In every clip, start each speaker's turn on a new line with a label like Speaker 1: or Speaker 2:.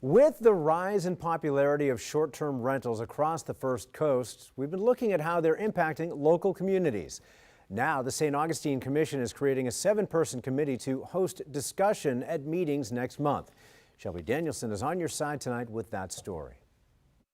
Speaker 1: With the rise in popularity of short-term rentals across the First Coast, we've been looking at how they're impacting local communities. Now, the St. Augustine Commission is creating a 7-person committee to host discussion at meetings next month. Shelby Danielson is on your side tonight with that story.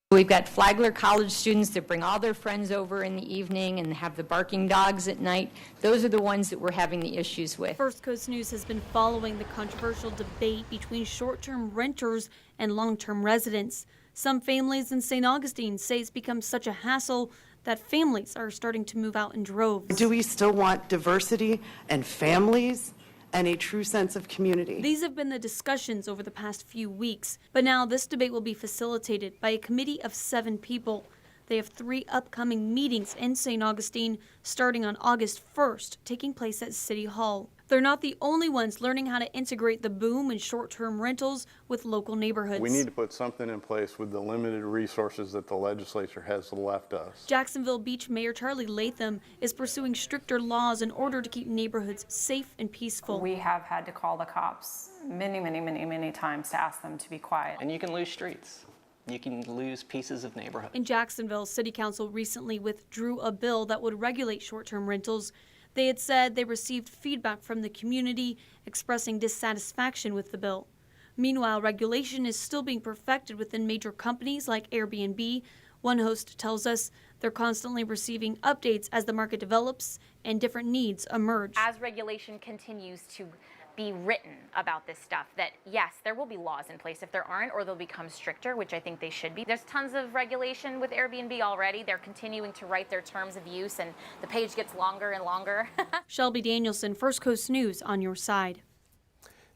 Speaker 2: We've got Flagler College students that bring all their friends over in the evening and have the barking dogs at night. Those are the ones that we're having the issues with.
Speaker 3: First Coast News has been following the controversial debate between short-term renters and long-term residents. Some families in St. Augustine say it's become such a hassle that families are starting to move out in droves.
Speaker 4: Do we still want diversity and families and a true sense of community?
Speaker 3: These have been the discussions over the past few weeks, but now this debate will be facilitated by a committee of 7 people. They have 3 upcoming meetings in St. Augustine starting on August 1st, taking place at City Hall. They're not the only ones learning how to integrate the boom in short-term rentals with local neighborhoods.
Speaker 5: We need to put something in place with the limited resources that the legislature has left us.
Speaker 3: Jacksonville Beach Mayor Charlie Latham is pursuing stricter laws in order to keep neighborhoods safe and peaceful.
Speaker 6: We have had to call the cops many times to ask them to be quiet.
Speaker 7: And you can lose streets. You can lose pieces of neighborhood.
Speaker 3: In Jacksonville, City Council recently withdrew a bill that would regulate short-term rentals. They had said they received feedback from the community expressing dissatisfaction with the bill. Meanwhile, regulation is still being perfected within major companies like Airbnb. One host tells us they're constantly receiving updates as the market develops and different needs emerge.
Speaker 8: As regulation continues to be written about this stuff, that yes, there will be laws in place. If there aren't, or they'll become stricter, which I think they should be. There's tons of regulation with Airbnb already. They're continuing to write their terms of use and the page gets longer and longer.
Speaker 3: Shelby Danielson, First Coast News, on your side.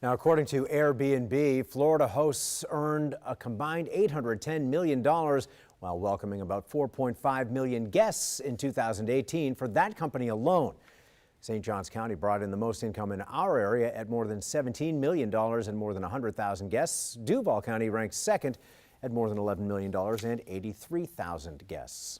Speaker 1: Now, according to Airbnb, Florida hosts earned a combined $810 million while welcoming about 4.5 million guests in 2018 for that company alone. St. Johns County brought in the most income in our area at more than $17 million and more than 100,000 guests. Duval County ranked second at more than $11 million and 83,000 guests.